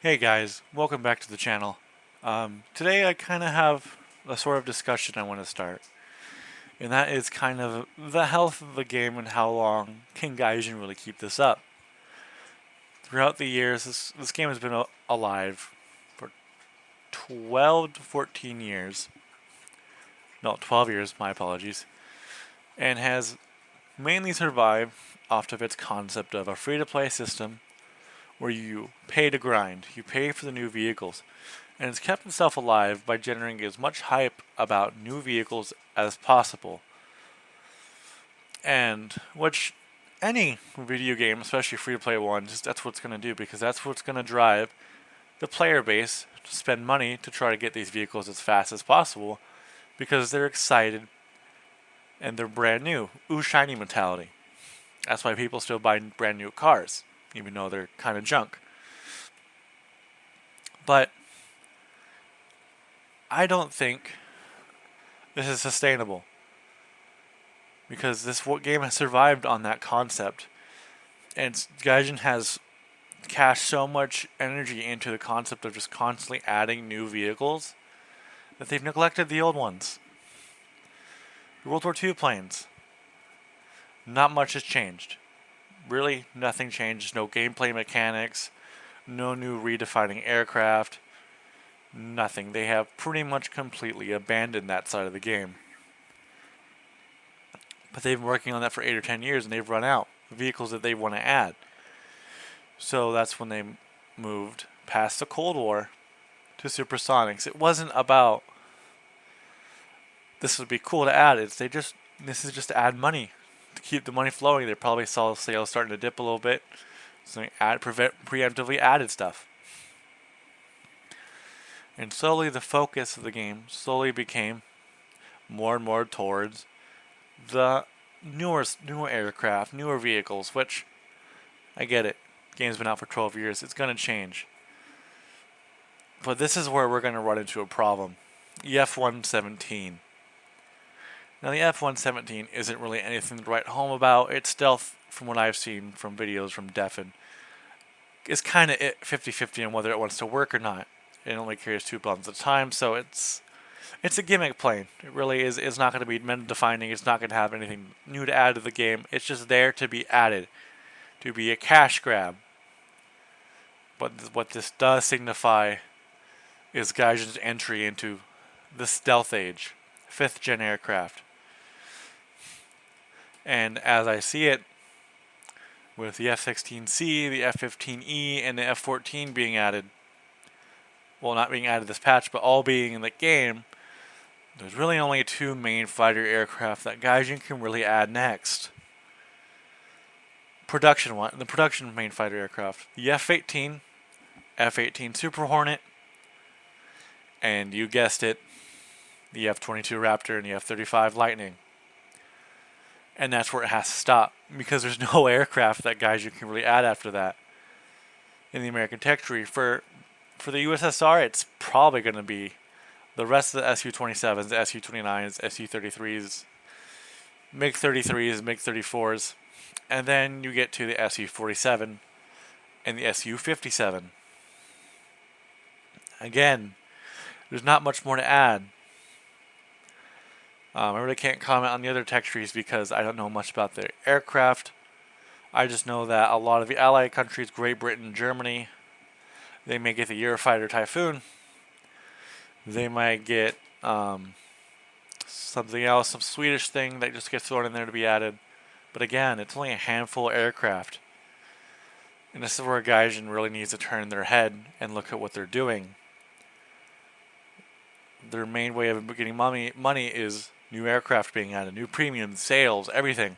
Hey guys, welcome back to the channel. Today I kind of have a sort of discussion I want to start, and that is kind of the health of the game and how long can Gaijin really keep this up. Throughout the years, this game has been alive for 12 to 14 years. No, 12 years, my apologies. And has mainly survived off of its concept of a free-to-play system where you pay to grind, you pay for the new vehicles, and it's kept itself alive by generating as much hype about new vehicles as possible. And which any video game, especially free to play ones, that's what it's going to do because that's what's going to drive the player base to spend money to try to get these vehicles as fast as possible because they're excited and they're brand new. Ooh, shiny mentality. That's why people still buy brand new cars, even though they're kind of junk. But I don't think this is sustainable because this game has survived on that concept, and Gaijin has cashed so much energy into the concept of just constantly adding new vehicles that they've neglected the old ones. The World War II planes, not much has changed. Really, nothing changed. No gameplay mechanics, no new redefining aircraft, nothing. They have pretty much completely abandoned that side of the game. But they've been working on that for 8 or 10 years and they've run out of vehicles that they want to add. So that's when they moved past the Cold War to supersonics. It wasn't about this would be cool to add. This is just to add money, to keep the money flowing. They probably saw sales starting to dip a little bit, so they preemptively added stuff. And slowly the focus of the game slowly became more and more towards the newer aircraft, newer vehicles, which I get it. The game's been out for 12 years. It's going to change. But this is where we're going to run into a problem. The F117. Now the F117 isn't really anything to write home about. Its stealth, from what I've seen from videos from Defin, is kind of 50-50 on whether it wants to work or not. It only carries 2 buttons at a time, so it's a gimmick plane. It really is. It's not going to be meta defining. It's not going to have anything new to add to the game. It's just there to be added, to be a cash grab. But what this does signify is Gaijin's entry into the stealth age, 5th gen aircraft. And as I see it, with the F-16C, the F-15E, and the F-14 being added, well, not being added this patch, but all being in the game, there's really only 2 main fighter aircraft that Gaijin can really add next. The production main fighter aircraft. The F-18, F-18 Super Hornet, and you guessed it, the F-22 Raptor and the F-35 Lightning. And that's where it has to stop, because there's no aircraft that Gaijin can really add after that. In the American tech tree, for the USSR, it's probably going to be the rest of the Su-27s, the Su-29s, Su-33s, MiG-33s, MiG-34s, and then you get to the Su-47 and the Su-57. Again, there's not much more to add. I really can't comment on the other tech trees because I don't know much about their aircraft. I just know that a lot of the allied countries, Great Britain, Germany, they may get the Eurofighter Typhoon. They might get something else, some Swedish thing that just gets thrown in there to be added. But again, it's only a handful of aircraft. And this is where Gaijin really needs to turn their head and look at what they're doing. Their main way of getting money is new aircraft being added, new premiums, sales, everything.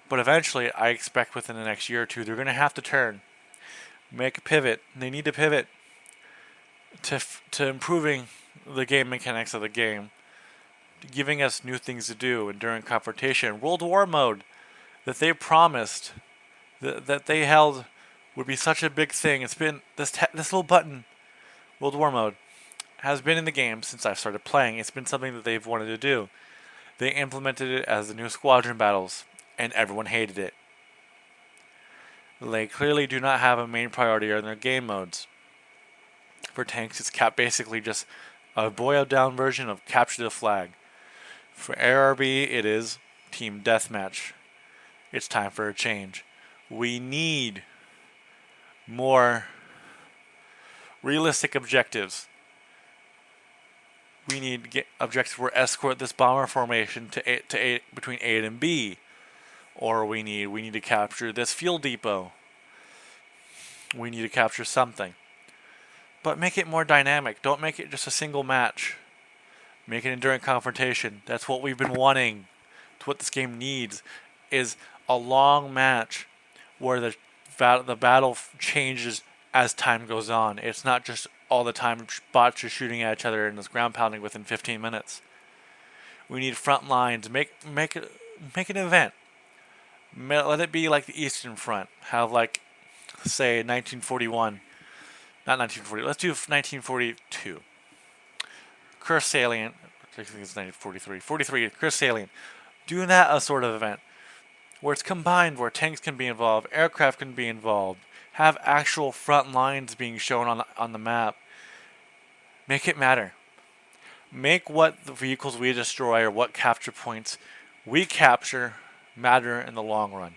But eventually, I expect within the next year or two, they're going to have to turn, make a pivot. They need to pivot to improving the game mechanics of the game, giving us new things to do, and during confrontation, World War mode that they promised, that they held would be such a big thing. It's been this little button, World War mode, has been in the game since I started playing. It's been something that they've wanted to do. They implemented it as the new squadron battles, and everyone hated it. They clearly do not have a main priority in their game modes. For tanks, it's basically just a boiled down version of capture the flag. For ARB, it is team deathmatch. It's time for a change. We need more realistic objectives. We need to get objectives where escort this bomber formation to between A and B, or we need to capture this fuel depot. We need to capture something, but make it more dynamic. Don't make it just a single match. Make an enduring confrontation. That's what we've been wanting. It's what this game needs. Is a long match where the battle changes as time goes on. It's not just all the time bots are shooting at each other and there's ground pounding within 15 minutes. We need front lines. Make an event. Let it be like the Eastern Front. Have like, say, 1941. Not 1940. Let's do 1942. Curse Salient. I think it's 1943. 43. Curse Salient. Do that a sort of event where it's combined, where tanks can be involved, aircraft can be involved, have actual front lines being shown on the map. Make it matter. Make what the vehicles we destroy or what capture points we capture matter in the long run.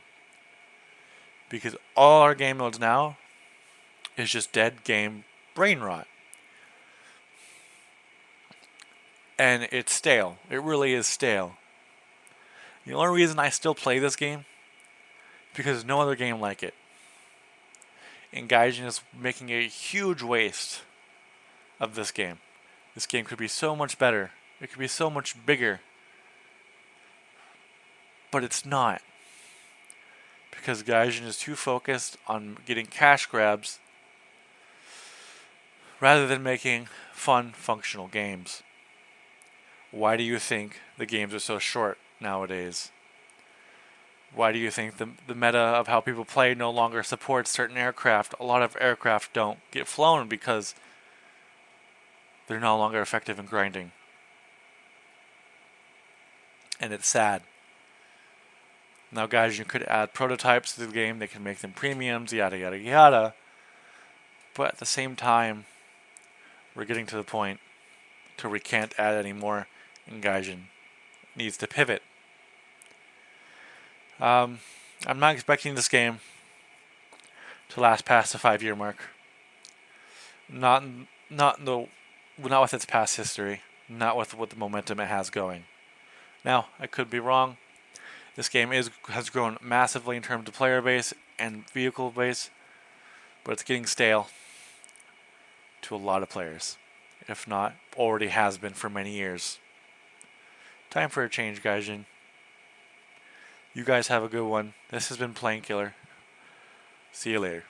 Because all our game modes now is just dead game brain rot. And it's stale. It really is stale. The only reason I still play this game is because no other game like it. And Gaijin is making a huge waste of this game. This game could be so much better. It could be so much bigger. But it's not. Because Gaijin is too focused on getting cash grabs rather than making fun, functional games. Why do you think the games are so short nowadays? Why do you think the meta of how people play no longer supports certain aircraft? A lot of aircraft don't get flown because they're no longer effective in grinding. And it's sad. Now, guys, you could add prototypes to the game. They can make them premiums, yada, yada, yada. But at the same time, we're getting to the point to where we can't add any more, and Gaijin needs to pivot. I'm not expecting this game to last past the 5-year mark. Not with its past history. Not with the momentum it has going. Now, I could be wrong. This game has grown massively in terms of player base and vehicle base, but it's getting stale to a lot of players. If not, already has been for many years. Time for a change, Gaijin. You guys have a good one. This has been Plain Killer. See you later.